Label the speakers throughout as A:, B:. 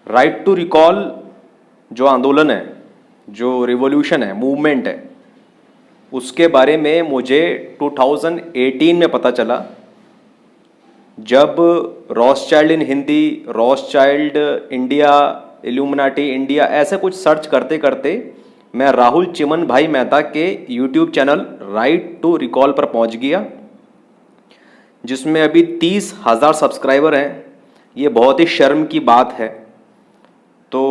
A: Right to recall जो आंदोलन है, जो रिवॉल्यूशन है, मूवमेंट है, उसके बारे में मुझे 2018 में पता चला, जब Rothschild in Hindi, Rothschild India, Illuminati India, ऐसे कुछ सर्च करते करते मैं राहुल चिमन भाई मेहता के YouTube channel right to recall पर पहुंच गया, जिसमें अभी 30,000 सब्सक्राइबर हैं। ये बहुत ही शर्म की बात है। तो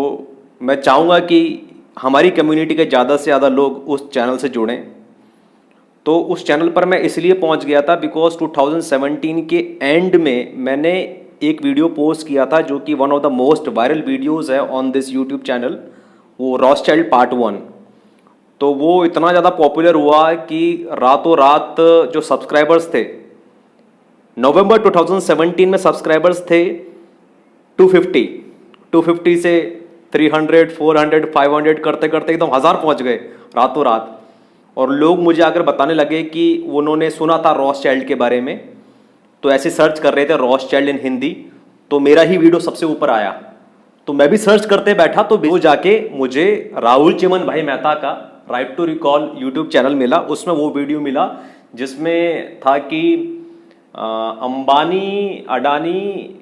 A: मैं चाहूँगा कि हमारी कम्युनिटी के ज़्यादा से ज़्यादा लोग उस चैनल से जुड़ें। तो उस चैनल पर मैं इसलिए पहुंच गया था बिकॉज 2017 के एंड में मैंने एक वीडियो पोस्ट किया था जो कि one of the most viral videos है ऑन दिस यूट्यूब चैनल, वो रॉथस्चाइल्ड पार्ट 1। तो वो इतना ज़्यादा पॉपुलर हुआ कि रातों रात जो सब्सक्राइबर्स थे, नवंबर 2017 में सब्सक्राइबर्स थे 250 से 300, 400, 500 करते करते एकदम 1000 पहुंच गए रातों रात। और लोग मुझे आकर बताने लगे कि उन्होंने सुना था रॉथस्चाइल्ड के बारे में, तो ऐसे सर्च कर रहे थे रॉथस्चाइल्ड इन हिंदी, तो मेरा ही वीडियो सबसे ऊपर आया। तो मैं भी सर्च करते बैठा, तो वो जाके मुझे राहुल चिमन भाई मेहता का right to recall YouTube channel मिला। उसमें वो वीडियो मिला जिसमें था कि अंबानी, अडानी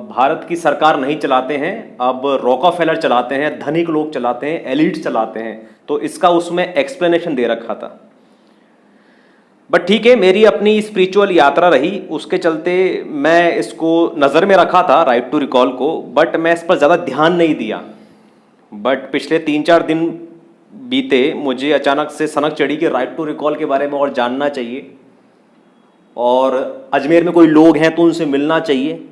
A: भारत की सरकार नहीं चलाते हैं, अब रॉकफेलर चलाते हैं, धनिक लोग चलाते हैं, एलिट चलाते हैं। तो इसका उसमें एक्सप्लेनेशन दे रखा था। बट ठीक है, मेरी अपनी स्पिरिचुअल यात्रा रही, उसके चलते मैं इसको नज़र में रखा था राइट टू रिकॉल को, बट मैं इस पर ज़्यादा ध्यान नहीं दिया। बट पिछले 3-4 दिन बीते, मुझे अचानक से सनक चढ़ी कि राइट टू रिकॉल के बारे में और जानना चाहिए, और अजमेर में कोई लोग हैं तो उनसे मिलना चाहिए।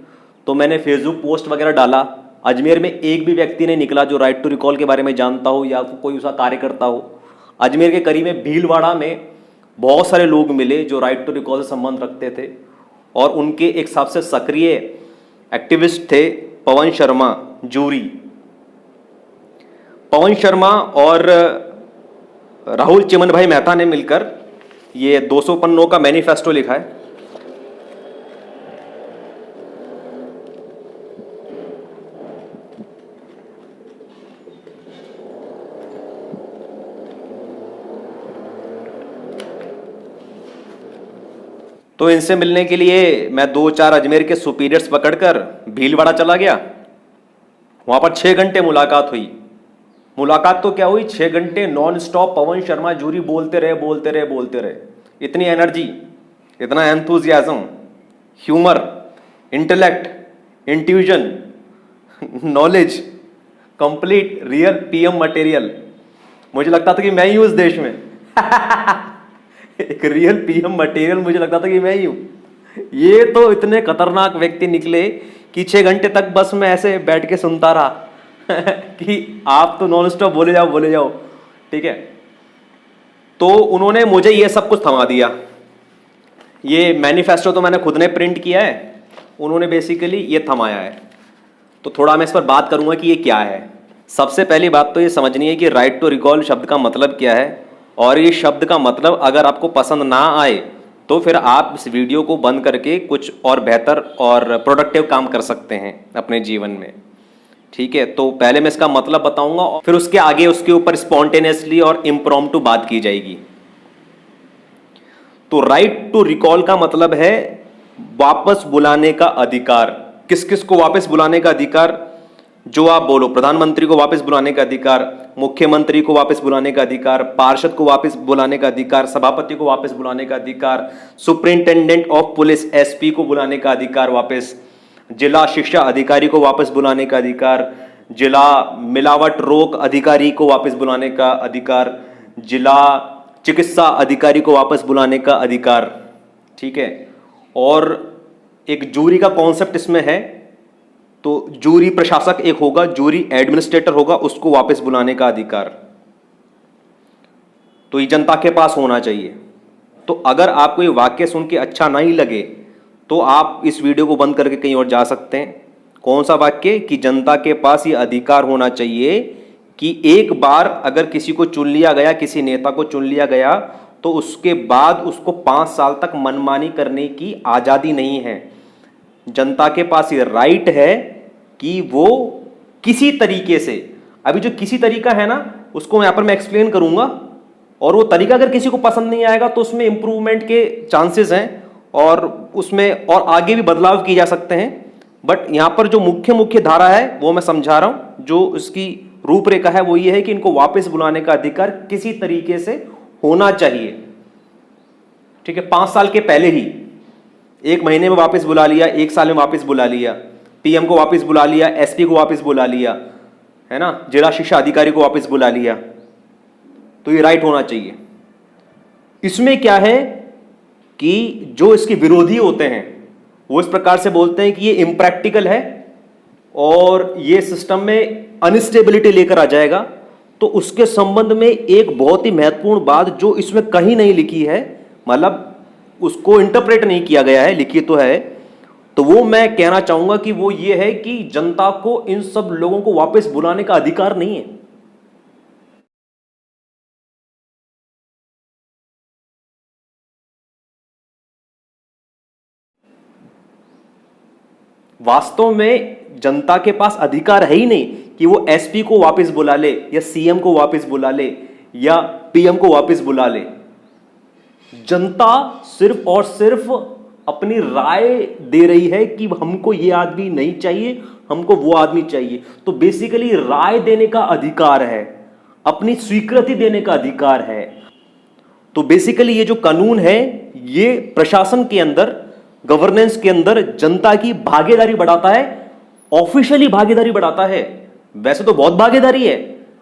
A: तो मैंने फेसबुक पोस्ट वगैरह डाला। अजमेर में एक भी व्यक्ति नहीं निकला जो राइट टू रिकॉल के बारे में जानता हो या कोई उसका कार्यकर्ता हो। अजमेर के करीब में भीलवाड़ा में बहुत सारे लोग मिले जो राइट टू रिकॉल से संबंध रखते थे, और उनके एक सबसे सक्रिय एक्टिविस्ट थे पवन शर्मा जूरी। पवन शर्मा और राहुल चिमन भाई मेहता ने मिलकर ये 200 पन्नों का मैनिफेस्टो लिखा है। तो इनसे मिलने के लिए मैं 2-4 अजमेर के सुपीरियर्स पकड़कर भीलवाड़ा चला गया। वहां पर 6 घंटे मुलाकात हुई। मुलाकात तो क्या हुई, 6 घंटे non stop Pawan Sharma jury बोलते रहे, बोलते रहे, बोलते रहे। इतनी एनर्जी, इतना enthusiasm, humour, intellect, intuition, knowledge, complete real PM material. मुझे लगता था कि मैं ही हूं इस देश में। एक रियल पीएम मटेरियल मुझे लगता था कि मैं ही हूं। ये तो इतने खतरनाक व्यक्ति निकले कि 6 घंटे तक बस मैं ऐसे बैठ के सुनता रहा कि आप तो नॉन स्टॉप बोले जाओ, बोले जाओ। ठीक है, तो उन्होंने मुझे ये सब कुछ थमा दिया। ये मैनिफेस्टो तो मैंने खुद ने प्रिंट किया है, उन्होंने बेसिकली ये थमाया है। तो थोड़ा मैं इस पर बात करूंगा कि ये क्या है। सबसे पहली बात तो ये समझनी है कि राइट टू रिकॉल शब्द का मतलब क्या है, और ये शब्द का मतलब अगर आपको पसंद ना आए तो फिर आप इस वीडियो को बंद करके कुछ और बेहतर और प्रोडक्टिव काम कर सकते हैं अपने जीवन में। ठीक है, तो पहले मैं इसका मतलब बताऊंगा, और फिर उसके आगे उसके ऊपर स्पॉन्टेनियसली और इम्प्रॉम्प्टू बात की जाएगी। तो राइट टू रिकॉल का मतलब है वापस बुलाने का अधिकार। किस किस को वापस बुलाने का अधिकार? जो आप बोलो, प्रधानमंत्री को वापस बुलाने का अधिकार, मुख्यमंत्री को वापस बुलाने का अधिकार, पार्षद को वापस बुलाने का अधिकार, सभापति को वापस बुलाने का अधिकार, सुपरिंटेंडेंट ऑफ पुलिस एसपी को बुलाने का अधिकार वापस, जिला शिक्षा अधिकारी को वापस बुलाने का अधिकार, जिला मिलावट रोक अधिकारी को वापस बुलाने का अधिकार, जिला चिकित्सा अधिकारी को वापस बुलाने का अधिकार। ठीक है, और एक जूरी का कॉन्सेप्ट इसमें है। तो जूरी प्रशासक एक होगा, जूरी एडमिनिस्ट्रेटर होगा, उसको वापस बुलाने का अधिकार तो ये जनता के पास होना चाहिए। तो अगर आपको ये वाक्य सुन के अच्छा नहीं लगे तो आप इस वीडियो को बंद करके कहीं और जा सकते हैं। कौन सा वाक्य? कि जनता के पास ये अधिकार होना चाहिए कि एक बार अगर किसी को चुन लिया गया, किसी नेता को चुन लिया गया, तो उसके बाद उसको 5 साल तक मनमानी करने की आज़ादी नहीं है। जनता के पास ये राइट है कि वो किसी तरीके से, अभी जो किसी तरीका है ना उसको यहां पर मैं एक्सप्लेन करूंगा, और वो तरीका अगर किसी को पसंद नहीं आएगा तो उसमें इंप्रूवमेंट के चांसेस हैं और उसमें और आगे भी बदलाव किए जा सकते हैं। बट यहां पर जो मुख्य मुख्य धारा है वो मैं समझा रहा हूं, जो इसकी रूपरेखा है वो ये है कि इनको वापस बुलाने का अधिकार किसी तरीके से होना चाहिए। ठीक है, 5 साल के पहले ही, 1 महीने में वापस बुला लिया, 1 साल में वापस बुला लिया, पीएम को वापस बुला लिया, एसपी को वापस बुला लिया, है ना, जिला शिक्षा अधिकारी को वापस बुला लिया, तो ये राइट होना चाहिए। इसमें क्या है कि जो इसके विरोधी होते हैं वो इस प्रकार से बोलते हैं कि ये इम्प्रैक्टिकल है और ये सिस्टम में अनस्टेबिलिटी लेकर आ जाएगा। तो उसके संबंध में एक बहुत ही महत्वपूर्ण बात जो इसमें कहीं नहीं लिखी है, मतलब उसको इंटरप्रेट नहीं किया गया है, लिखी तो है, तो वो मैं कहना चाहूंगा कि वो ये है कि जनता को इन सब लोगों को वापस बुलाने का अधिकार नहीं है। वास्तव में जनता के पास अधिकार है ही नहीं कि वो एसपी को वापस बुला ले या सीएम को वापस बुला ले या पीएम को वापस बुला ले। जनता सिर्फ और सिर्फ अपनी राय दे रही है कि हमको ये आदमी नहीं चाहिए, हमको वो आदमी चाहिए। तो बेसिकली राय देने का अधिकार है, अपनी स्वीकृति देने का अधिकार है। तो बेसिकली ये जो कानून है ये प्रशासन के अंदर, गवर्नेंस के अंदर जनता की भागीदारी बढ़ाता है, ऑफिशियली भागीदारी बढ़ाता है। वैसे तो बहुत भागीदारी है,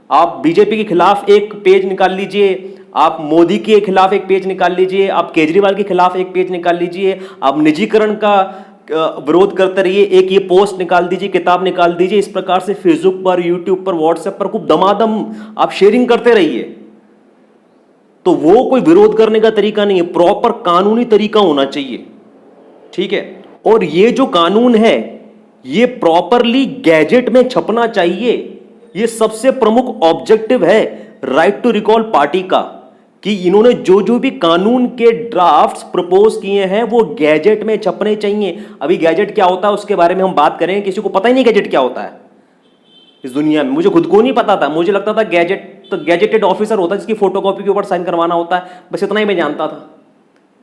A: आप बीजेपी के खिलाफ एक पेज निकाल लीजिए, आप मोदी के खिलाफ एक पेज निकाल लीजिए, आप केजरीवाल के खिलाफ एक पेज निकाल लीजिए, आप निजीकरण का विरोध करते रहिए, एक ये पोस्ट निकाल दीजिए, किताब निकाल दीजिए। इस प्रकार से फेसबुक पर, यूट्यूब पर, व्हाट्सएप पर खूब दमादम आप शेयरिंग करते रहिए। तो वो कोई विरोध करने का तरीका नहीं है, प्रॉपर कानूनी तरीका होना चाहिए। ठीक है, और ये जो कानून है ये प्रॉपरली गैजेट में छपना चाहिए। ये सबसे प्रमुख ऑब्जेक्टिव है राइट टू रिकॉल पार्टी का, कि इन्होंने जो जो भी कानून के ड्राफ्ट्स प्रपोज किए हैं वो गैजेट में छपने चाहिए। अभी गैजेट क्या होता है उसके बारे में हम बात करें, किसी को पता ही नहीं गैजेट क्या होता है इस दुनिया में। मुझे खुद को नहीं पता था, मुझे लगता था गैजेट तो गैजेटेड ऑफिसर होता है जिसकी फोटोकॉपी के ऊपर साइन करवाना होता है, बस इतना ही मैं जानता था,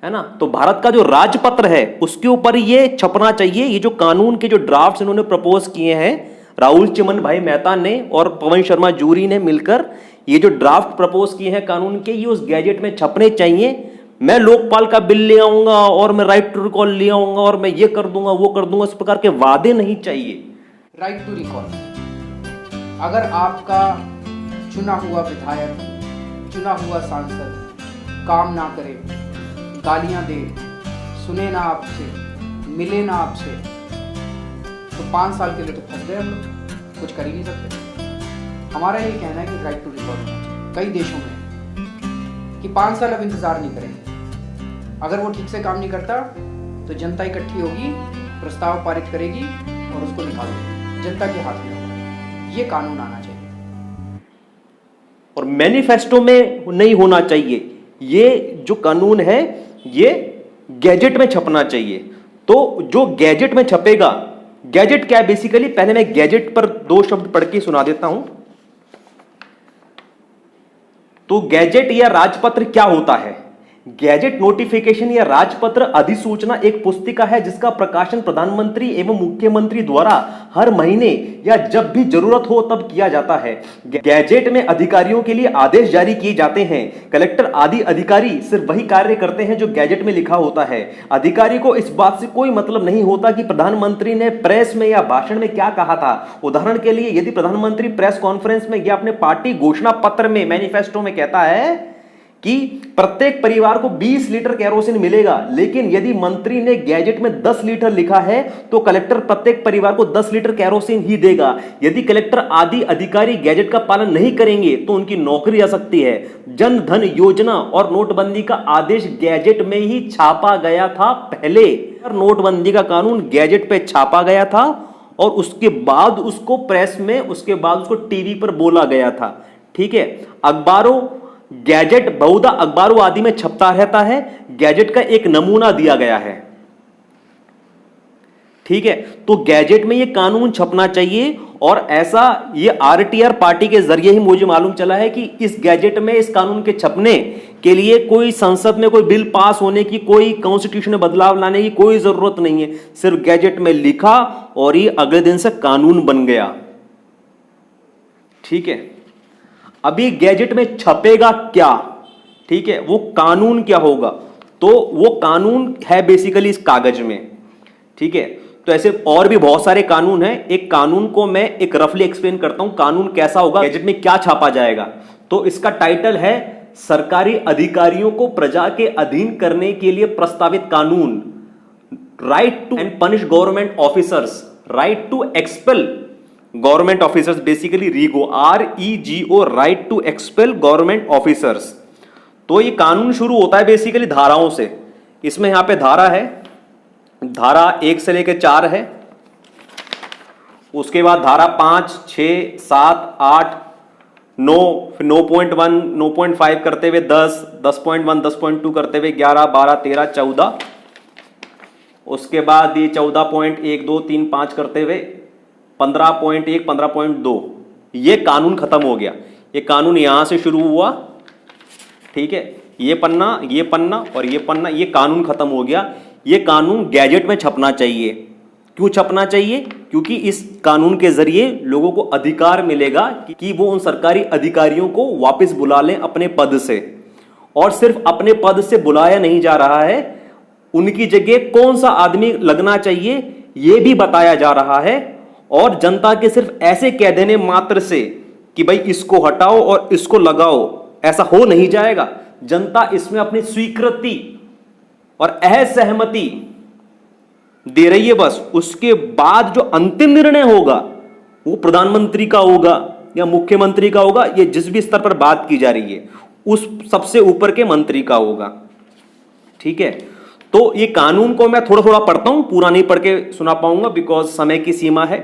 A: है ना। तो भारत का जो राजपत्र है उसके ऊपर ये छपना चाहिए। ये जो कानून के जो ड्राफ्ट्स इन्होंने प्रपोज किए हैं, राहुल चिमन भाई मेहता ने और पवन शर्मा जूरी ने मिलकर ये जो ड्राफ्ट प्रपोज किए हैं कानून के, ये उस गैजेट में छपने चाहिए। मैं लोकपाल का बिल ले आऊंगा और मैं राइट टू रिकॉल ले आऊंगा और मैं ये कर दूंगा वो कर दूंगा, इस प्रकार के वादे नहीं चाहिए।
B: राइट टू रिकॉल, अगर आपका चुना हुआ विधायक, चुना हुआ सांसद काम ना करे, गालियां दे, सुने ना आपसे, मिले ना आपसे, तो 5 साल के लिए तो फंस गए हम लोग, कुछ कर ही नहीं सकते। हमारा ये कहना है कि राइट टू रिकॉल कई देशों में कि 5 साल अब इंतजार नहीं करेंगे। अगर वो ठीक से काम नहीं करता तो जनता इकट्ठी होगी, प्रस्ताव पारित करेगी और उसको निकाल देगी, जनता के हाथ में होगा। ये कानून आना चाहिए
A: और मैनिफेस्टो में नहीं होना चाहिए। ये जो कानून है ये गैजेट में छपना चाहिए। तो जो गैजेट में छपेगा, गैजेट क्या है बेसिकली, पहले मैं गैजेट पर 2 शब्द पढ़ के सुना देता हूं। तो गैजेट या राजपत्र क्या होता है? गैजेट नोटिफिकेशन या राजपत्र अधिसूचना एक पुस्तिका है जिसका प्रकाशन प्रधानमंत्री एवं मुख्यमंत्री द्वारा हर महीने या जब भी जरूरत हो तब किया जाता है। गैजेट में अधिकारियों के लिए आदेश जारी किए जाते हैं। कलेक्टर आदि अधिकारी सिर्फ वही कार्य करते हैं जो गैजेट में लिखा होता है। अधिकारी को इस बात से कोई मतलब नहीं होता कि प्रधानमंत्री ने प्रेस में या भाषण में क्या कहा था। उदाहरण के लिए यदि प्रधानमंत्री प्रेस कॉन्फ्रेंस में या अपने पार्टी घोषणा पत्र में, मैनिफेस्टो में कहता है कि प्रत्येक परिवार को 20 लीटर केरोसिन मिलेगा, लेकिन यदि मंत्री ने गैजेट में 10 लीटर लिखा है तो कलेक्टर प्रत्येक परिवार को 10 लीटर केरोसिन ही देगा। यदि कलेक्टर आदि अधिकारी गैजेट का पालन नहीं करेंगे तो उनकी नौकरी जा सकती है। जन धन योजना और नोटबंदी का आदेश गैजेट में ही छापा गया था पहले। नोटबंदी का कानून गैजेट पे छापा गया था और उसके बाद उसको प्रेस में, उसके बाद उसको टीवी पर बोला गया था। ठीक है, अखबारों, गैजेट बहुधा अखबारों आदि में छपता रहता है। गैजेट का एक नमूना दिया गया है। ठीक है, तो गैजेट में ये कानून छपना चाहिए और ऐसा ये आरटीआर पार्टी के जरिए ही मुझे मालूम चला है कि इस गैजेट में इस कानून के छपने के लिए कोई संसद में कोई बिल पास होने की, कोई कॉन्स्टिट्यूशन में बदलाव लाने की कोई जरूरत नहीं है। सिर्फ गैजेट में लिखा और ये अगले दिन से कानून बन गया। ठीक है, अभी गैजेट में छपेगा क्या, ठीक है, वो कानून क्या होगा, तो वो कानून है बेसिकली इस कागज में। ठीक है, तो ऐसे और भी बहुत सारे कानून हैं। एक कानून को मैं एक रफली एक्सप्लेन करता हूं, कानून कैसा होगा, गैजेट में क्या छापा जाएगा। तो इसका टाइटल है सरकारी अधिकारियों को प्रजा के अधीन करने के लिए प्रस्तावित कानून, right to and punish government officers, right to expel government officers, basically rego, REGO, right to expel government officers. तो ये कानून शुरू होता है बेसिकली धाराओं से। इसमें यहां पे धारा है, धारा 1 से लेकर 4 है, उसके बाद धारा 5, 6, 7, 8, 9, फिर 9.1, 9.5 करते हुए 10, 10.1, 10.2 करते हुए 11, 12, 13, 14, उसके बाद ये 14.1, 2, 3, 5 करते हुए 15.1, 15.2, ये कानून खत्म हो गया। ये कानून यहां से शुरू हुआ, ठीक है, ये पन्ना और ये पन्ना, ये कानून खत्म हो गया। ये कानून गैजेट में छपना चाहिए। क्यों छपना चाहिए? क्योंकि इस कानून के जरिए लोगों को अधिकार मिलेगा कि वो उन सरकारी अधिकारियों को वापस बुला लें अपने पद से। और सिर्फ अपने पद से बुलाया नहीं जा रहा है, उनकी जगह कौन सा आदमी लगना चाहिए यह भी बताया जा रहा है। और जनता के सिर्फ ऐसे कह देने मात्र से कि भाई इसको हटाओ और इसको लगाओ, ऐसा हो नहीं जाएगा। जनता इसमें अपनी स्वीकृति और असहमति दे रही है बस। उसके बाद जो अंतिम निर्णय होगा वो प्रधानमंत्री का होगा या मुख्यमंत्री का होगा, ये जिस भी स्तर पर बात की जा रही है उस सबसे ऊपर के मंत्री का होगा। ठीक है, तो ये कानून को मैं थोड़ा थोड़ा पढ़ता हूं, पूरा नहीं पढ़ के सुना पाऊंगा बिकॉज समय की सीमा है।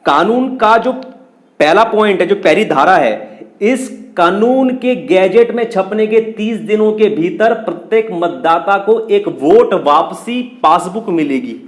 A: कानून का जो पहला पॉइंट है, जो पहली धारा है, इस कानून के गैजेट में छपने के 30 दिनों के भीतर प्रत्येक मतदाता को एक वोट वापसी पासबुक मिलेगी।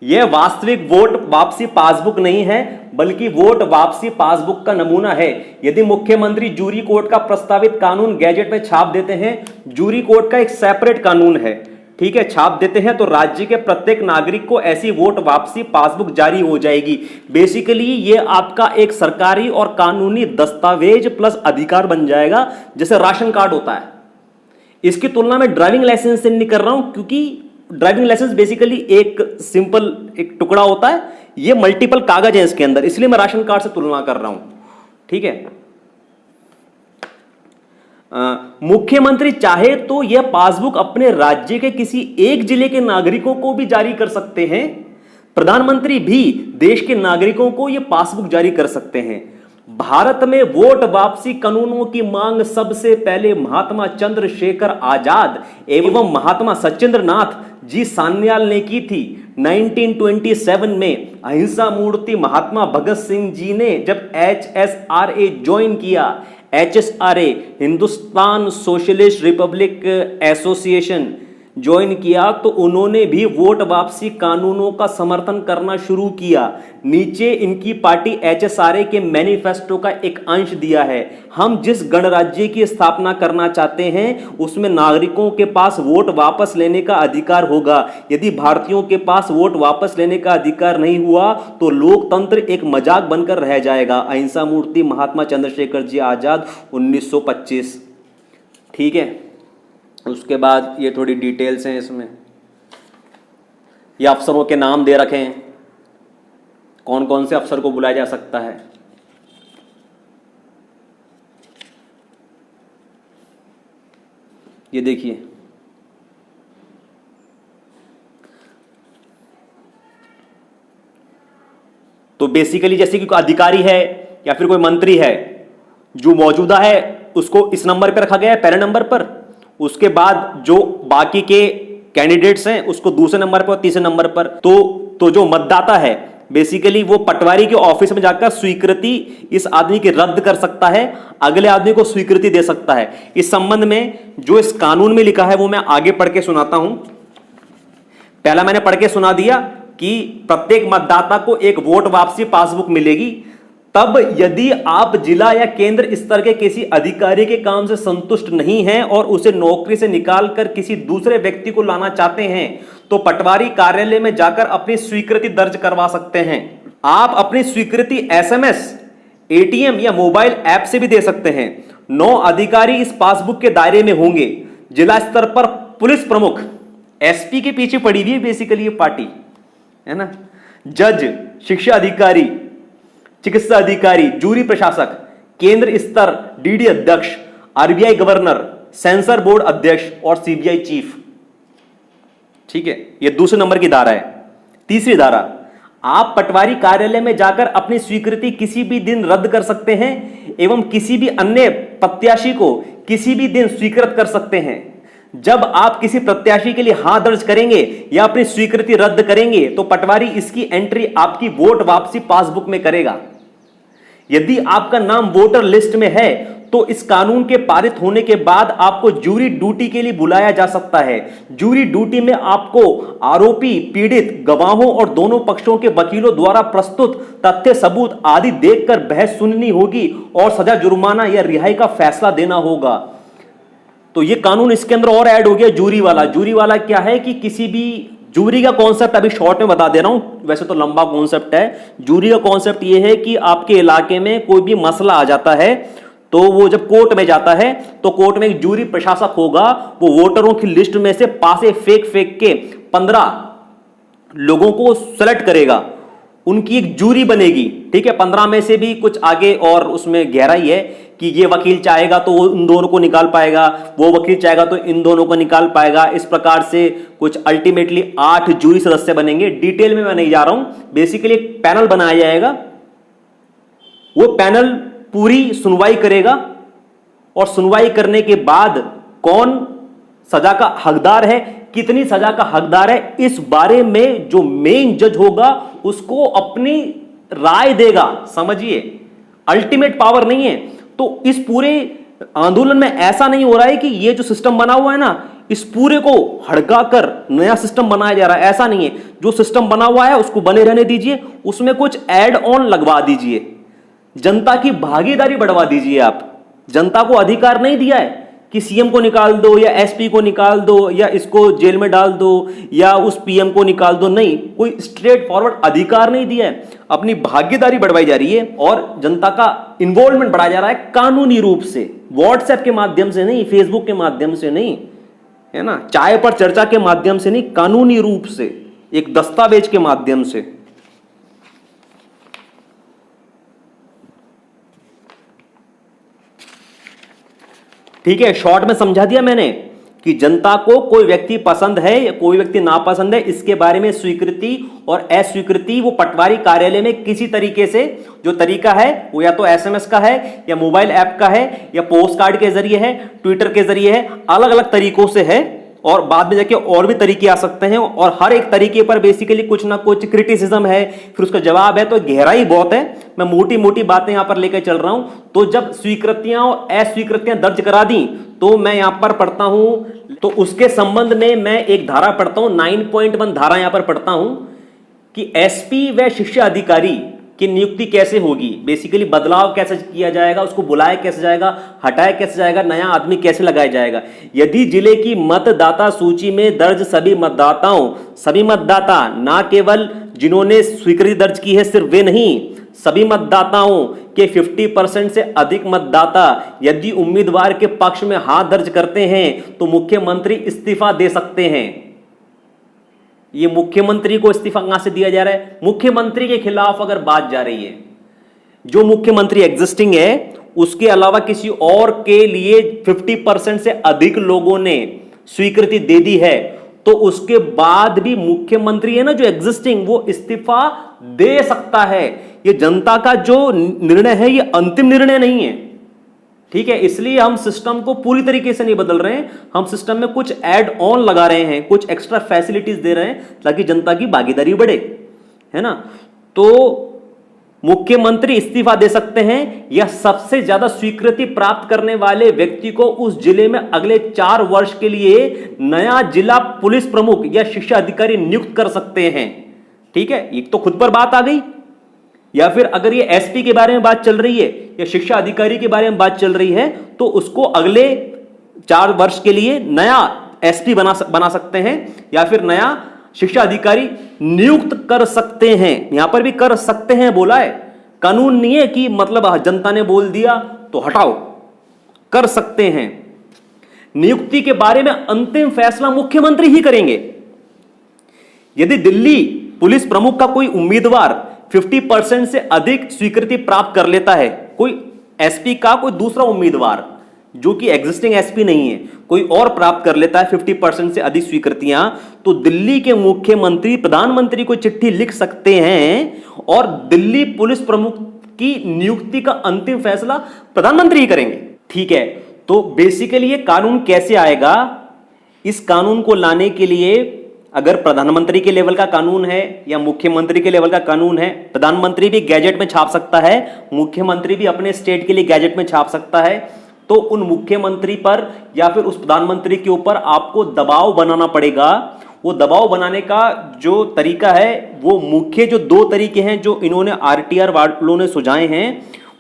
A: यह वास्तविक वोट वापसी पासबुक नहीं है, बल्कि वोट वापसी पासबुक का नमूना है। यदि मुख्यमंत्री जूरी कोड का प्रस्तावित कानून गैजेट में छाप देते हैं, जूरी कोड का एक सेपरेट कानून है, ठीक है, छाप देते हैं, तो राज्य के प्रत्येक नागरिक को ऐसी वोट वापसी पासबुक जारी हो जाएगी। बेसिकली ये आपका एक सरकारी और कानूनी दस्तावेज प्लस अधिकार बन जाएगा, जैसे राशन कार्ड होता है। इसकी तुलना में ड्राइविंग लाइसेंस से नहीं कर रहा हूं, क्योंकि ड्राइविंग लाइसेंस बेसिकली एक सिंपल एक टुकड़ा होता है, ये मल्टीपल कागज है इसके अंदर, इसलिए मैं राशन कार्ड से तुलना कर रहा हूं। ठीक है, मुख्यमंत्री चाहे तो यह पासबुक अपने राज्य के किसी एक जिले के नागरिकों को भी जारी कर सकते हैं। प्रधानमंत्री भी देश के नागरिकों को यह पासबुक जारी कर सकते हैं। भारत में वोट वापसी कानूनों की मांग सबसे पहले महात्मा चंद्रशेखर आजाद एवं महात्मा सचिंद्र नाथ जी सान्याल ने की थी। 1927 में अहिंसा मूर्ति महात्मा भगत सिंह जी ने जब HSRA ज्वाइन किया, HSRA Hindustan socialist Republic association join किया, तो उन्होंने भी वोट वापसी कानूनों का समर्थन करना शुरू किया। नीचे इनकी पार्टी HSRA के मैनिफेस्टो का एक अंश दिया है। हम जिस गणराज्य की स्थापना करना चाहते हैं उसमें नागरिकों के पास वोट वापस लेने का अधिकार होगा। यदि भारतीयों के पास वोट वापस लेने का अधिकार नहीं हुआ तो लोकतंत्र एक मजाक बनकर रह जाएगा। अहिंसा मूर्ति महात्मा चंद्रशेखर जी आजाद 1925। ठीक है, उसके बाद ये थोड़ी डिटेल्स हैं इसमें, ये अफसरों के नाम दे रखे हैं, कौन कौन से अफसर को बुलाया जा सकता है। ये देखिए, तो बेसिकली जैसे कि कोई अधिकारी है या फिर कोई मंत्री है, जो मौजूदा है उसको इस नंबर पर रखा गया है, पहले नंबर पर। उसके बाद जो बाकी के कैंडिडेट्स हैं उसको दूसरे नंबर पर और तीसरे नंबर पर। तो जो मतदाता है बेसिकली वो पटवारी के ऑफिस में जाकर स्वीकृति इस आदमी की रद्द कर सकता है, अगले आदमी को स्वीकृति दे सकता है। इस संबंध में जो इस कानून में लिखा है वो मैं आगे पढ़ के सुनाता हूं। पहला मैंने पढ़ के सुना दिया कि प्रत्येक मतदाता को एक वोट वापसी पासबुक मिलेगी तब यदि आप जिला या केंद्र स्तर के किसी अधिकारी के काम से संतुष्ट नहीं हैं और उसे नौकरी से निकालकर किसी दूसरे व्यक्ति को लाना चाहते हैं तो पटवारी कार्यालय में जाकर अपनी स्वीकृति दर्ज करवा सकते हैं। आप अपनी स्वीकृति एसएमएस, एटीएम या मोबाइल ऐप से भी दे सकते हैं। 9 अधिकारी इस पासबुक के दायरे में होंगे। जिला स्तर पर पुलिस प्रमुख, एसपी के पीछे पड़ी हुई है बेसिकली ये पार्टी, है ना, जज, शिक्षा अधिकारी, चिकित्सा अधिकारी, जूरी प्रशासक, केंद्र स्तर डीडी अध्यक्ष, आरबीआई गवर्नर, सेंसर बोर्ड अध्यक्ष और सीबीआई चीफ। ठीक है, ये दूसरे नंबर की धारा है। तीसरी धारा, आप पटवारी कार्यालय में जाकर अपनी स्वीकृति किसी भी दिन रद्द कर सकते हैं एवं किसी भी अन्य प्रत्याशी को किसी भी दिन स्वीकृत कर सकते हैं। जब आप किसी प्रत्याशी के लिए हां दर्ज करेंगे या अपनी स्वीकृति रद्द करेंगे तो पटवारी इसकी एंट्री आपकी वोट वापसी पासबुक में करेगा। यदि आपका नाम वोटर लिस्ट में है तो इस कानून के पारित होने के बाद आपको जूरी ड्यूटी के लिए बुलाया जा सकता है। जूरी ड्यूटी में आपको आरोपी, पीड़ित, गवाहों और दोनों पक्षों के वकीलों द्वारा प्रस्तुत तथ्य सबूत आदि देखकर बहस सुननी होगी और सजा, जुर्माना या रिहाई का फैसला देना होगा। तो ये कानून इसके अंदर और ऐड हो गया जूरी वाला। जूरी वाला क्या है कि किसी भी, जूरी का कॉन्सेप्ट अभी शॉर्ट में बता दे रहा हूं, वैसे तो लंबा कॉन्सेप्ट है। जूरी का कॉन्सेप्ट ये है कि आपके इलाके में कोई भी मसला आ जाता है तो वो जब कोर्ट में जाता है तो कोर्ट में एक जूरी प्रशासक होगा, वो वोटरों की लिस्ट में से पासे फेंक फेंक के 15 लोगों को सेलेक्ट करेगा, उनकी एक जूरी बनेगी। ठीक है, 15 में से भी कुछ आगे और उसमें गहराई है कि ये वकील चाहेगा तो वो इन दोनों को निकाल पाएगा, वो वकील चाहेगा तो इन दोनों को निकाल पाएगा। इस प्रकार से कुछ अल्टीमेटली 8 जूरी सदस्य बनेंगे। डिटेल में मैं नहीं जा रहा हूं, बेसिकली एक पैनल बनाया जाएगा, वो पैनल पूरी सुनवाई करेगा और सुनवाई करने के बाद कौन सजा का हकदार है, कितनी सजा का हकदार है, इस बारे में जो मेन जज होगा उसको अपनी राय देगा। समझिए, अल्टीमेट पावर नहीं है। तो इस पूरे आंदोलन में ऐसा नहीं हो रहा है कि ये जो सिस्टम बना हुआ है ना, इस पूरे को हड़का कर नया सिस्टम बनाया जा रहा है, ऐसा नहीं है। जो सिस्टम बना हुआ है उसको बने रहने दीजिए, उसमें कुछ ऐड ऑन लगवा दीजिए, जनता की भागीदारी बढ़वा दीजिए। आप जनता को अधिकार नहीं दिया है कि सीएम को निकाल दो या एसपी को निकाल दो या इसको जेल में डाल दो या उस पीएम को निकाल दो, नहीं, कोई स्ट्रेट फॉरवर्ड अधिकार नहीं दिया है। अपनी भागीदारी बढ़वाई जा रही है और जनता का इन्वॉल्वमेंट बढ़ाया जा रहा है कानूनी रूप से, व्हाट्सएप के माध्यम से नहीं, फेसबुक के माध्यम से नहीं, है ना, चाय पर चर्चा के माध्यम से नहीं, कानूनी रूप से एक दस्तावेज के माध्यम से। ठीक है, शॉर्ट में समझा दिया मैंने कि जनता को कोई व्यक्ति पसंद है या कोई व्यक्ति नापसंद है, इसके बारे में स्वीकृति और अस्वीकृति वो पटवारी कार्यालय में किसी तरीके से, जो तरीका है वो या तो एसएमएस का है या मोबाइल ऐप का है या पोस्ट कार्ड के जरिए है, ट्विटर के जरिए है, अलग अलग तरीकों से है और बाद में जाके और भी तरीके आ सकते हैं और हर एक तरीके पर बेसिकली कुछ ना कुछ क्रिटिसिज्म है, फिर उसका जवाब है। तो गहराई बहुत है, मैं मोटी मोटी बातें यहां पर लेकर चल रहा हूं। तो जब स्वीकृतियां और अस्वीकृतियां दर्ज करा दी तो मैं यहां पर पढ़ता हूं, तो उसके संबंध में मैं एक धारा पढ़ता हूं, 9.1 धारा यहां पर पढ़ता हूं कि एसपी व शिक्षा अधिकारी की नियुक्ति कैसे होगी, बेसिकली बदलाव कैसे किया जाएगा, उसको बुलाया कैसे जाएगा, हटाया कैसे जाएगा, नया आदमी कैसे लगाया जाएगा। यदि जिले की मतदाता सूची में दर्ज सभी मतदाता, ना केवल जिन्होंने स्वीकृति दर्ज की है सिर्फ वे नहीं, सभी मतदाताओं के 50% से अधिक मतदाता यदि उम्मीदवार के पक्ष में हाथ दर्ज करते हैं तो मुख्यमंत्री इस्तीफा दे सकते हैं। ये मुख्यमंत्री को इस्तीफा कहां से दिया जा रहा है? मुख्यमंत्री के खिलाफ अगर बात जा रही है, जो मुख्यमंत्री एग्जिस्टिंग है उसके अलावा किसी और के लिए 50% से अधिक लोगों ने स्वीकृति दे दी है तो उसके बाद भी मुख्यमंत्री है ना जो एग्जिस्टिंग, वो इस्तीफा दे सकता है। ये जनता का जो निर्णय है, ये अंतिम निर्णय नहीं है। ठीक है, इसलिए हम सिस्टम को पूरी तरीके से नहीं बदल रहे हैं, हम सिस्टम में कुछ ऐड ऑन लगा रहे हैं, कुछ एक्स्ट्रा फैसिलिटीज दे रहे हैं ताकि जनता की भागीदारी बढ़े, है ना।
C: तो मुख्यमंत्री इस्तीफा दे सकते हैं या सबसे ज्यादा स्वीकृति प्राप्त करने वाले व्यक्ति को उस जिले में अगले 4 वर्ष के लिए नया जिला पुलिस प्रमुख या शिक्षा अधिकारी नियुक्त कर सकते हैं। ठीक है, एक तो खुद पर बात आ गई, या फिर अगर ये एसपी के बारे में बात चल रही है या शिक्षा अधिकारी के बारे में बात चल रही है तो उसको अगले 4 वर्ष के लिए नया एसपी बना सकते हैं या फिर नया शिक्षा अधिकारी नियुक्त कर सकते हैं। यहां पर भी कर सकते हैं बोला है, कानून नहीं है कि मतलब जनता ने बोल दिया तो हटाओ, कर सकते हैं। नियुक्ति के बारे में अंतिम फैसला मुख्यमंत्री ही करेंगे। यदि दिल्ली पुलिस प्रमुख का कोई उम्मीदवार 50% से अधिक स्वीकृति प्राप्त कर लेता है, कोई एसपी का कोई दूसरा उम्मीदवार जो कि एग्जिस्टिंग एसपी नहीं है, कोई और प्राप्त कर लेता है 50% से अधिक स्वीकृतियां, तो दिल्ली के मुख्यमंत्री प्रधानमंत्री को चिट्ठी लिख सकते हैं और दिल्ली पुलिस प्रमुख की नियुक्ति का अंतिम फैसला प्रधानमंत्री ही करेंगे। ठीक है, तो बेसिकली ये कानून कैसे आएगा? इस कानून को लाने के लिए अगर प्रधानमंत्री के लेवल का कानून है या मुख्यमंत्री के लेवल का कानून है, प्रधानमंत्री भी गैजेट में छाप सकता है, मुख्यमंत्री भी अपने स्टेट के लिए गैजेट में छाप सकता है, तो उन मुख्यमंत्री पर या फिर उस प्रधानमंत्री के ऊपर आपको दबाव बनाना पड़ेगा। वो दबाव बनाने का जो तरीका है, वो मुख्य जो 2 तरीके हैं जो इन्होंने आरटीआर वालों ने सुझाए हैं,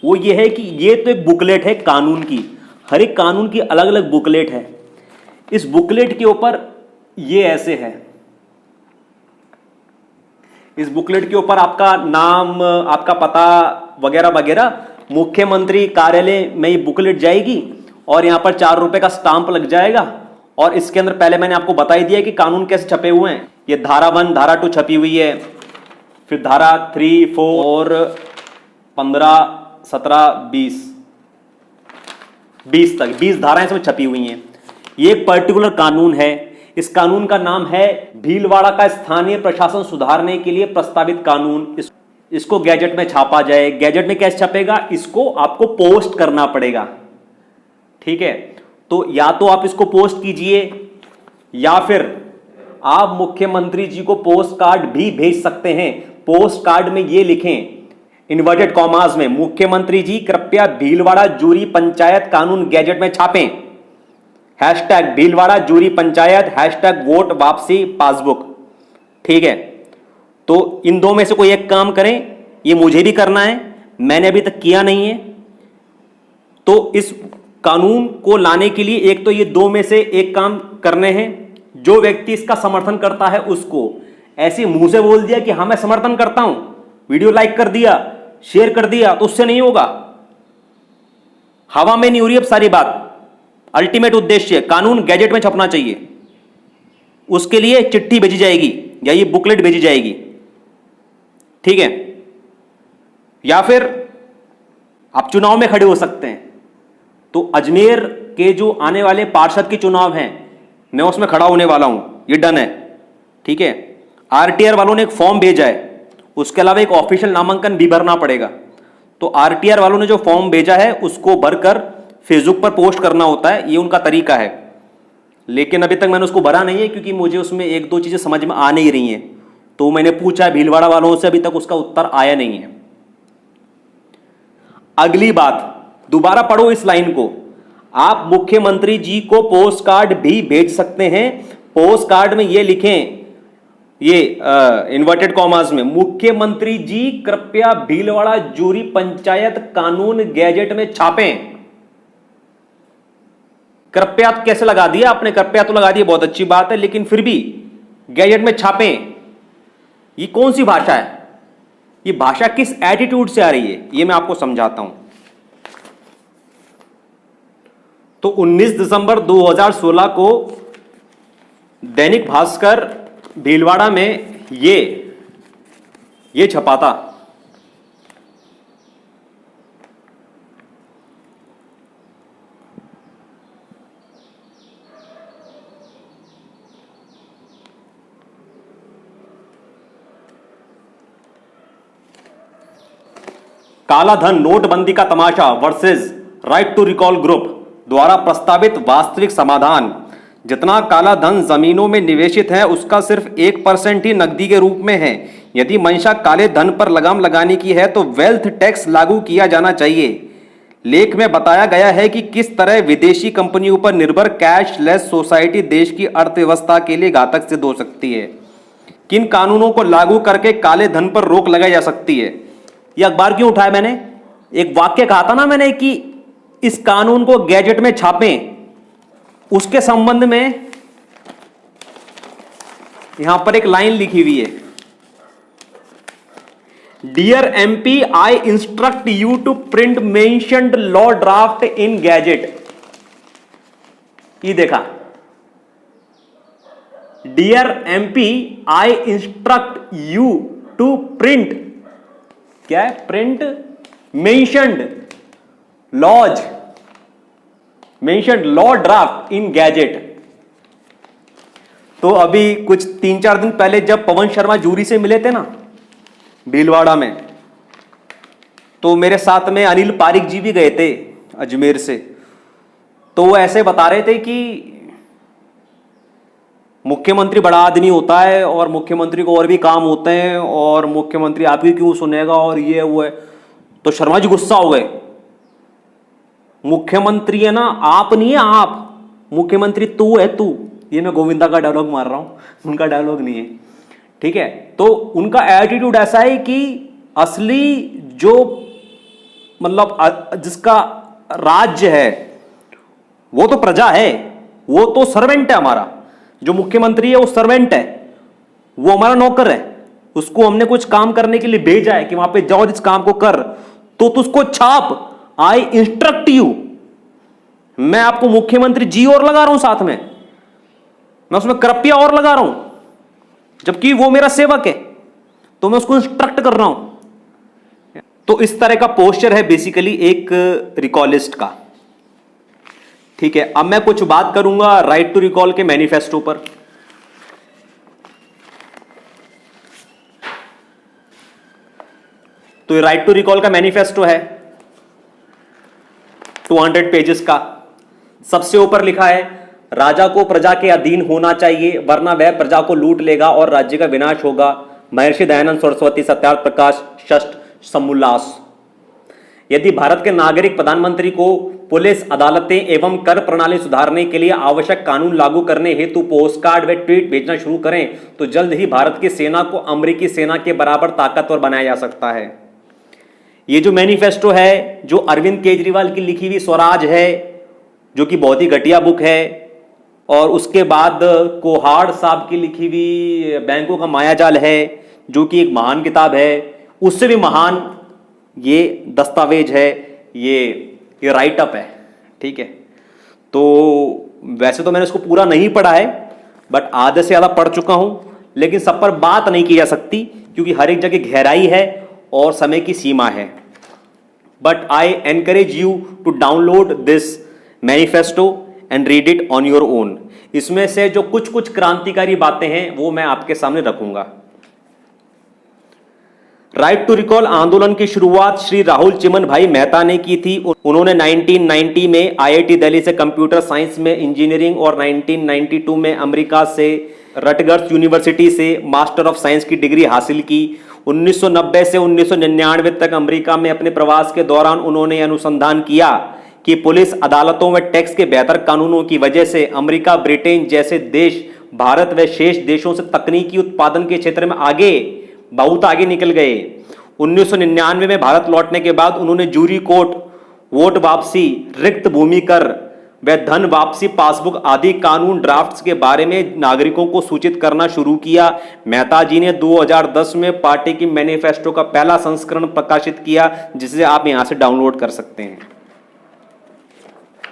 C: वो ये है कि ये तो एक बुकलेट है कानून की, हर एक कानून की अलग अलग बुकलेट है। इस बुकलेट के ऊपर ये ऐसे है, इस बुकलेट के ऊपर आपका नाम, आपका पता वगैरह वगैरह, मुख्यमंत्री कार्यालय में ये बुकलेट जाएगी और यहां पर 4 रुपए का स्टाम्प लग जाएगा। और इसके अंदर पहले मैंने आपको बता ही दिया कि कानून कैसे छपे हुए हैं। ये धारा 1, धारा 2 छपी हुई है, फिर धारा 3, 4 और 15, 17, 20 तक 20 धाराएं इसमें छपी हुई हैं। ये एक पर्टिकुलर कानून है। इस कानून का नाम है भीलवाड़ा का स्थानीय प्रशासन सुधारने के लिए प्रस्तावित कानून। इसको गैजेट में छापा जाए। गैजेट में कैसे छपेगा? इसको आपको पोस्ट करना पड़ेगा। ठीक है, तो या तो आप इसको पोस्ट कीजिए या फिर आप मुख्यमंत्री जी को पोस्ट कार्ड भी भेज सकते हैं। पोस्ट कार्ड में ये लिखें इन्वर्टेड कॉमास में, मुख्यमंत्री जी कृपया भीलवाड़ा जूरी पंचायत कानून गैजेट में छापें, hashtag Bhilwara jury panchayat, hashtag vote वापसी पासबुक। ठीक है, तो इन 2 में से कोई एक काम करें। ये मुझे भी करना है, मैंने अभी तक किया नहीं है। तो इस कानून को लाने के लिए एक तो ये 2 में से एक काम करने हैं। जो व्यक्ति इसका समर्थन करता है उसको ऐसे मुंह से बोल दिया कि हाँ मैं समर्थन करता हूं, वीडियो लाइक कर दिया, शेयर कर दिया, तो उससे नहीं होगा। हवा में नहीं हो रही अब सारी बात। अल्टीमेट उद्देश्य कानून गैजेट में छपना चाहिए, उसके लिए चिट्ठी भेजी जाएगी या ये बुकलेट भेजी जाएगी। ठीक है, या फिर आप चुनाव में खड़े हो सकते हैं। तो अजमेर के जो आने वाले पार्षद के चुनाव हैं, मैं उसमें खड़ा होने वाला हूं, ये डन है। ठीक है, आरटीआर वालों ने एक फॉर्म भेजा है, उसके अलावा एक ऑफिशियल नामांकन भी भरना पड़ेगा। तो आरटीआर वालों ने जो फॉर्म भेजा है उसको भरकर फेसबुक पर पोस्ट करना होता है, ये उनका तरीका है। लेकिन अभी तक मैंने उसको भरा नहीं है क्योंकि मुझे उसमें 1-2 चीजें समझ में आ नहीं रही हैं। तो मैंने पूछा है भीलवाड़ा वालों से, अभी तक उसका उत्तर आया नहीं है। अगली बात, दोबारा पढ़ो इस लाइन को, आप मुख्यमंत्री जी को पोस्ट कार्ड भी भेज सकते हैं। पोस्ट कार्ड में ये लिखें, ये इन्वर्टेड कॉमास में, मुख्यमंत्री जी कृपया भीलवाड़ा जूरी पंचायत कानून गैजेट में छापें। कृपया कैसे लगा दिया आपने? कृपया तो लगा दिया, बहुत अच्छी बात है, लेकिन फिर भी गैजेट में छापें। ये कौन सी भाषा है? ये भाषा किस एटीट्यूड से आ रही है, ये मैं आपको समझाता हूं। तो 19 दिसंबर 2016 को दैनिक भास्कर भीलवाड़ा में ये छपा था। काला धन नोटबंदी का तमाशा versus right to recall group द्वारा प्रस्तावित वास्तविक समाधान। जितना काला धन जमीनों में निवेशित है उसका सिर्फ 1% ही नकदी के रूप में है।
A: यदि मंशा काले धन पर लगाम लगाने की है तो वेल्थ टैक्स लागू किया जाना चाहिए। लेख में बताया गया है कि किस तरह विदेशी कंपनियों पर निर्भर कैशलेस सोसाइटी देश की अर्थव्यवस्था के लिए घातक सिद्ध हो सकती है। किन कानूनों को लागू करके काले धन पर रोक लगाई जा सकती है।
C: यह अखबार क्यों उठाया मैंने? एक वाक्य कहा था ना मैंने कि इस कानून को गैजेट में छापें, उसके संबंध में यहां पर एक लाइन लिखी हुई है, dear MP I instruct you to print mentioned law draft in gazette. ये देखा, dear MP I instruct you to print, क्या है? Print mentioned laws, mentioned law draft in gazette. तो अभी कुछ 3-4 दिन पहले जब पवन शर्मा जूरी से मिले थे ना भीलवाड़ा में, तो मेरे साथ में अनिल पारिक जी भी गए थे अजमेर से। तो वो ऐसे बता रहे थे कि मुख्यमंत्री बड़ा आदमी होता है और मुख्यमंत्री को और भी काम होते हैं और मुख्यमंत्री आपकी क्यों सुनेगा और ये वो है। तो शर्मा जी गुस्सा हो गए, मुख्यमंत्री है ना, आप नहीं है, आप मुख्यमंत्री तू है तू। ये मैं गोविंदा का डायलॉग मार रहा हूं, उनका डायलॉग नहीं है, ठीक है। तो उनका एटीट्यूड ऐसा है कि असली जो मतलब जिसका राज्य है वो तो प्रजा है, वो तो सर्वेंट है हमारा। जो मुख्यमंत्री है वो सर्वेंट है, वो हमारा नौकर है, उसको हमने कुछ काम करने के लिए भेजा है कि वहां पे जाओ इस काम को कर, तो उसको छाप, आई इंस्ट्रक्ट यू। मैं आपको मुख्यमंत्री जी और लगा रहा हूं, साथ में मैं उसमें कृपया और लगा रहा हूं, जबकि वो मेरा सेवक है, तो मैं उसको इंस्ट्रक्ट कर रहा हूं। तो इस तरह का पोस्चर है बेसिकली एक रिकॉलिस्ट का, ठीक है। अब मैं कुछ बात करूंगा राइट टू रिकॉल के मैनिफेस्टो पर। तो राइट टू रिकॉल का मैनिफेस्टो है 200 पेजेस का। सबसे ऊपर लिखा है, राजा को प्रजा के अधीन होना चाहिए वरना वह प्रजा को लूट लेगा और राज्य का विनाश होगा। महर्षि दयानंद सरस्वती, सत्यार्थ प्रकाश, षष्ठ समोल्लास। यदि भारत के नागरिक प्रधानमंत्री को पुलिस, अदालतें एवं कर प्रणाली सुधारने के लिए आवश्यक कानून लागू करने हेतु पोस्ट कार्ड व ट्वीट भेजना शुरू करें तो जल्द ही भारत की सेना को अमेरिकी सेना के बराबर ताकतवर बनाया जा सकता है। ये जो मैनिफेस्टो है, जो अरविंद केजरीवाल की लिखी हुई स्वराज है, जो कि बहुत ही घटिया बुक है, और उसके बाद कोहाड़ साहब की लिखी हुई बैंकों का मायाजाल है, जो कि एक महान किताब है, उससे भी महान ये दस्तावेज है, ये राइट अप है, ठीक है। तो वैसे तो मैंने इसको पूरा नहीं पढ़ा है, बट आधे से ज़्यादा पढ़ चुका हूं, लेकिन सब पर बात नहीं की जा सकती क्योंकि हर एक जगह गहराई है और समय की सीमा है। But I encourage you to download this manifesto and read it on your own. इसमें से जो कुछ कुछ क्रांतिकारी बातें हैं वो मैं आपके सामने रखूंगा। राइट टू रिकॉल आंदोलन की शुरुआत श्री राहुल चिमन भाई मेहता ने की थी। उन्होंने 1990 में आईआईटी दिल्ली से कंप्यूटर साइंस में इंजीनियरिंग और 1992 में अमेरिका से रटगर्स यूनिवर्सिटी से मास्टर ऑफ साइंस की डिग्री हासिल की। 1990 से 1999 तक अमेरिका में अपने प्रवास के दौरान उन्होंने अनुसंधान किया कि पुलिस, अदालतों व टैक्स के बेहतर कानूनों की वजह से अमेरिका, ब्रिटेन जैसे देश भारत व शेष देशों से तकनीकी उत्पादन के क्षेत्र में बहुत आगे निकल गए। 1999 में भारत लौटने के बाद उन्होंने जूरी कोर्ट, वोट वापसी, रिक्त भूमि कर व धन वापसी, पासबुक आदि कानून ड्राफ्ट्स के बारे में नागरिकों को सूचित करना शुरू किया। मेहता जी ने 2010 में पार्टी की मैनिफेस्टो का पहला संस्करण प्रकाशित किया, जिसे आप यहां से डाउनलोड कर सकते हैं।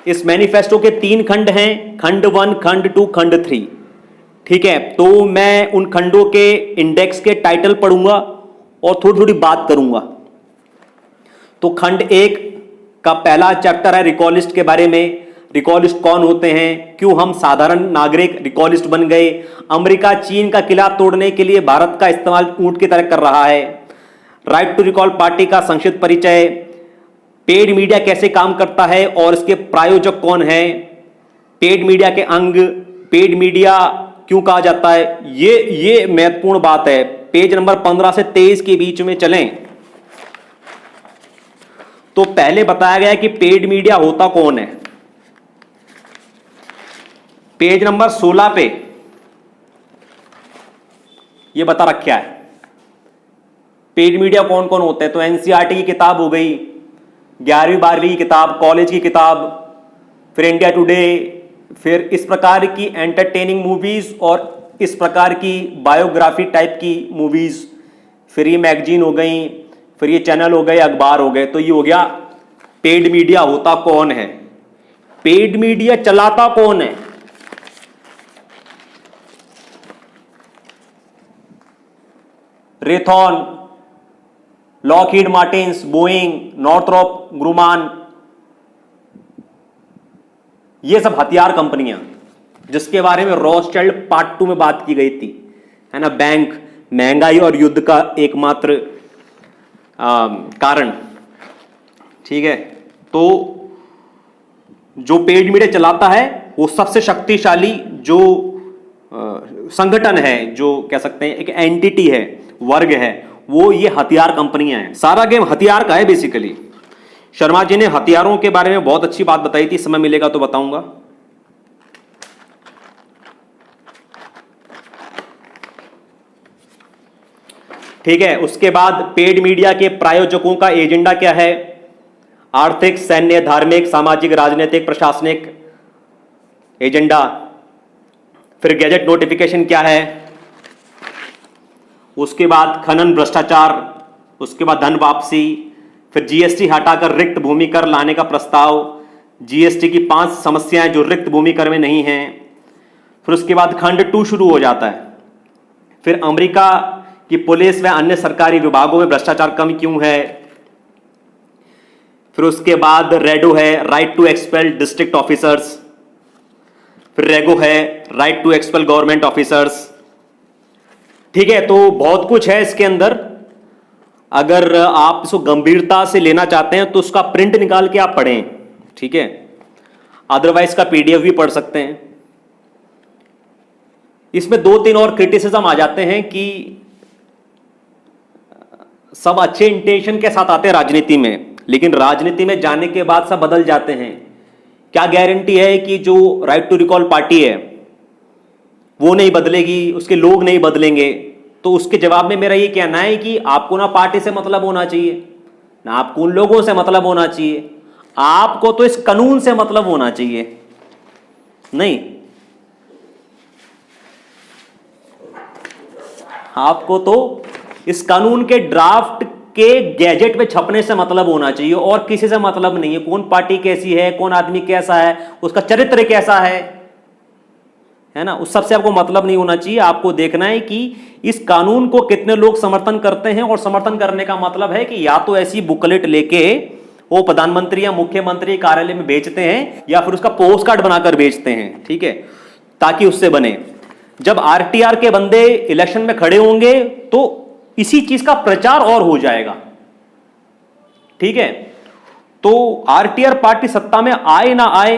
C: इस मैनिफेस्टो के 3 खंड हैं, खंड 1, खंड 2, खंड 3, ठीक है। तो मैं उन खंडों के इंडेक्स के टाइटल पढ़ूंगा और थोड़ी थोड़ी बात करूंगा। तो खंड 1 का पहला चैप्टर है रिकॉलिस्ट के बारे में। रिकॉलिस्ट कौन होते हैं, क्यों हम साधारण नागरिक रिकॉलिस्ट बन गए, अमेरिका चीन का किला तोड़ने के लिए भारत का इस्तेमाल ऊंट की तरह कर रहा है, राइट टू रिकॉल पार्टी का संक्षिप्त परिचय, पेड मीडिया कैसे काम करता है और इसके प्रायोजक कौन है, पेड मीडिया के अंग, पेड मीडिया क्यों कहा जाता है, ये महत्वपूर्ण बात है। पेज नंबर 15 से 23 के बीच में चलें तो पहले बताया गया है कि पेड मीडिया होता कौन है। पेज नंबर 16 पे यह बता रखा है पेड मीडिया कौन कौन होते हैं। तो एनसीईआरटी की किताब हो गई, 11वीं 12वीं की किताब, कॉलेज की किताब, फिर इंडिया टुडे, फिर इस प्रकार की एंटरटेनिंग मूवीज और इस प्रकार की बायोग्राफी टाइप की मूवीज, फिर ये मैगजीन हो गई, फिर ये चैनल हो गए, अखबार हो गए। तो ये हो गया पेड मीडिया होता कौन है। पेड मीडिया चलाता कौन है? रेथॉन, लॉकहीड मार्टिन्स, बोइंग, नॉर्थरॉप ग्रुमान, ये सब हथियार कंपनियां जिसके बारे में रॉथस्चिल्ड पार्ट 2 में बात की गई थी, है ना। बैंक, महंगाई और युद्ध का एकमात्र कारण, ठीक है। तो जो पेड मीडिया चलाता है वो सबसे शक्तिशाली जो संगठन है, जो कह सकते हैं एक एंटिटी है, वर्ग है, वो ये हथियार कंपनियां हैं। सारा गेम हथियार का है बेसिकली। शर्मा जी ने हथियारों के बारे में बहुत अच्छी बात बताई थी, समय मिलेगा तो बताऊंगा। ठीक है, उसके बाद पेड मीडिया के प्रायोजकों का एजेंडा क्या है? आर्थिक, सैन्य, धार्मिक, सामाजिक, राजनीतिक, प्रशासनिक एजेंडा। फिर गैजेट नोटिफिकेशन क्या है? उसके बाद खनन, भ्रष्टाचार, उसके बाद धन वापसी, फिर जीएसटी हटाकर रिक्त भूमि कर लाने का प्रस्ताव, जीएसटी की 5 समस्याएं जो रिक्त भूमि कर में नहीं हैं। फिर उसके बाद खंड 2 शुरू हो जाता है। फिर अमेरिका की पुलिस व अन्य सरकारी विभागों में भ्रष्टाचार कम क्यों है। फिर उसके बाद रेडो है, right to expel district officers. फिर रेगो है, right to expel government officers. ठीक है, तो बहुत कुछ है इसके अंदर। अगर आप इसको गंभीरता से लेना चाहते हैं तो उसका प्रिंट निकाल के आप पढ़ें, ठीक है। अदरवाइज का पीडीएफ भी पढ़ सकते हैं। इसमें 2-3 और क्रिटिसिज्म आ जाते हैं कि सब अच्छे इंटेंशन के साथ आते हैं राजनीति में, लेकिन राजनीति में जाने के बाद सब बदल जाते हैं। क्या गारंटी है कि जो राइट टू रिकॉल पार्टी है वो नहीं बदलेगी, उसके लोग नहीं बदलेंगे? तो उसके जवाब में मेरा ये कहना है कि आपको ना पार्टी से मतलब होना चाहिए, ना आपको उन लोगों से मतलब होना चाहिए, आपको तो इस कानून से मतलब होना चाहिए। नहीं, आपको तो इस कानून के ड्राफ्ट के गैजेट में छपने से मतलब होना चाहिए और किसी से मतलब नहीं है। कौन पार्टी कैसी है, कौन आदमी कैसा है, उसका चरित्र कैसा है ना, उस सबसे आपको मतलब नहीं होना चाहिए। आपको देखना है कि इस कानून को कितने लोग समर्थन करते हैं, और समर्थन करने का मतलब है कि या तो ऐसी बुकलेट लेके वो प्रधानमंत्री या मुख्यमंत्री कार्यालय में बेचते हैं या फिर उसका पोस्ट कार्ड बनाकर बेचते हैं, ठीक है, ताकि उससे बने। जब आरटीआर के बंदे इलेक्शन में खड़े होंगे तो इसी चीज का प्रचार और हो जाएगा, ठीक है। तो आरटीआर पार्टी सत्ता में आए ना आए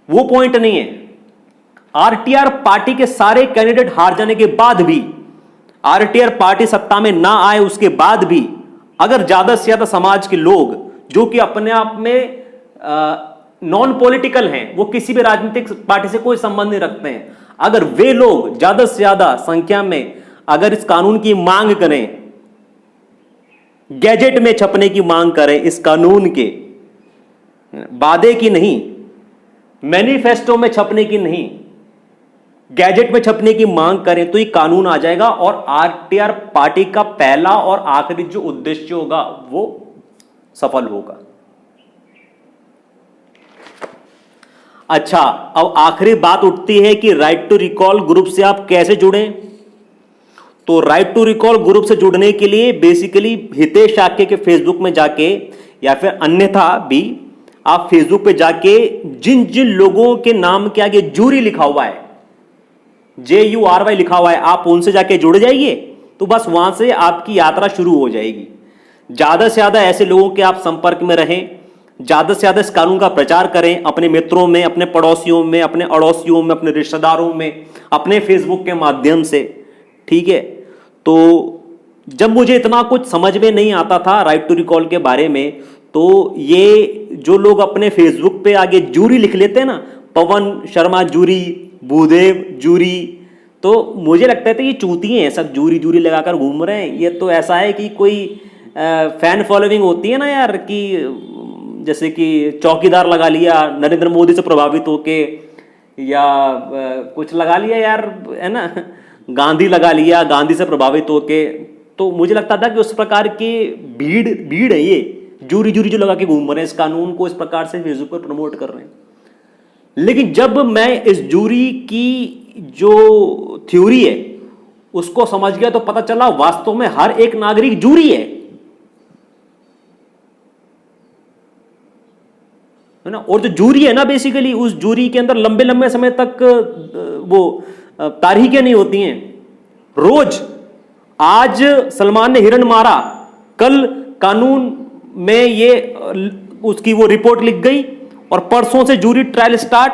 C: वो पॉइंट नहीं है। आरटीआर पार्टी के सारे कैंडिडेट हार जाने के बाद भी, आरटीआर पार्टी सत्ता में ना आए उसके बाद भी, अगर ज्यादा से ज्यादा समाज के लोग जो कि अपने आप में नॉन पॉलिटिकल हैं, वो किसी भी राजनीतिक पार्टी से कोई संबंध नहीं रखते हैं, अगर वे लोग ज्यादा से ज्यादा संख्या में अगर इस कानून की मांग करें, गैजेट में छपने की मांग करें, इस कानून के वादे की नहीं, मैनिफेस्टो में छपने की नहीं, गैजेट में छपने की मांग करें, तो ये कानून आ जाएगा और आरटीआर पार्टी का पहला और आखिरी जो उद्देश्य होगा वो सफल होगा। अच्छा, अब आखिरी बात उठती है कि राइट टू रिकॉल ग्रुप से आप कैसे जुड़ें। तो राइट टू रिकॉल ग्रुप से जुड़ने के लिए बेसिकली हितेश शाक्य के फेसबुक में जाके या फिर अन्यथा भी आप फेसबुक पे जाके जिन जिन लोगों के नाम के आगे जूरी लिखा हुआ है, JURY लिखा हुआ है, आप उनसे जाके जुड़ जाइए, तो बस वहां से आपकी यात्रा शुरू हो जाएगी। ज्यादा से ज्यादा ऐसे लोगों के आप संपर्क में रहें, ज्यादा से ज्यादा इस कानून का प्रचार करें, अपने मित्रों में, अपने पड़ोसियों में, अपने अड़ोसियों में, अपने रिश्तेदारों में, अपने फेसबुक के माध्यम से, ठीक है। तो जब मुझे इतना कुछ समझ में नहीं आता था राइट टू रिकॉल के बारे में, तो ये जो लोग अपने फेसबुक पे आगे जूरी लिख लेते हैं ना, पवन शर्मा जूरी, भूदेव जूरी, तो मुझे लगता था ये चूतिए हैं, सब जूरी जूरी लगाकर घूम रहे हैं। ये तो ऐसा है कि कोई फैन फॉलोइंग होती है ना यार, कि जैसे कि चौकीदार लगा लिया नरेंद्र मोदी से प्रभावित होके, या कुछ लगा लिया यार, है ना, गांधी लगा लिया गांधी से प्रभावित होके। तो मुझे लगता था कि उस प्रकार की भीड़ है ये, जूरी जूरी जो लगा के घूम रहे हैं, इस कानून को इस प्रकार से फेसबुक पर प्रमोट कर रहे हैं। लेकिन जब मैं इस जूरी की जो थ्योरी है उसको समझ गया, तो पता चला वास्तव में हर एक नागरिक जूरी है ना। और जो जूरी है ना, बेसिकली उस जूरी के अंदर लंबे लंबे समय तक वो तारीखें नहीं होती हैं। रोज आज सलमान ने हिरण मारा, कल कानून में ये उसकी वो रिपोर्ट लिख गई, और परसों से जूरी ट्रायल स्टार्ट,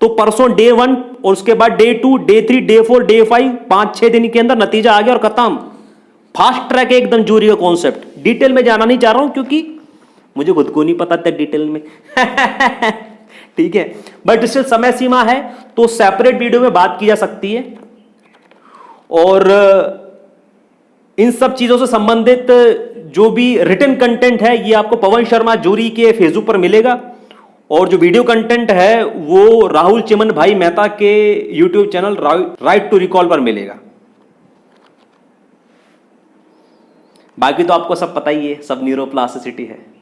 C: तो परसों डे 1 और उसके बाद डे 2, डे 3, डे 4, डे 5, 5-6 दिन के अंदर नतीजा आ गया और खत्म। फास्ट ट्रैक है एकदम जूरी का कॉन्सेप्ट। डिटेल में जाना नहीं चाह रहा हूं क्योंकि मुझे खुद को नहीं पता था डिटेल में ठीक है, बट स्टिल समय सीमा है तो सेपरेट वीडियो में बात की जा सकती है। और इन सब चीजों से संबंधित जो भी रिटन कंटेंट है ये आपको पवन शर्मा जूरी के फेसबुक पर मिलेगा, और जो वीडियो कंटेंट है वो राहुल चिमन भाई मेहता के YouTube channel right to recall पर मिलेगा। बाकी तो आपको सब पता ही है, सब न्यूरोप्लास्टिसिटी है।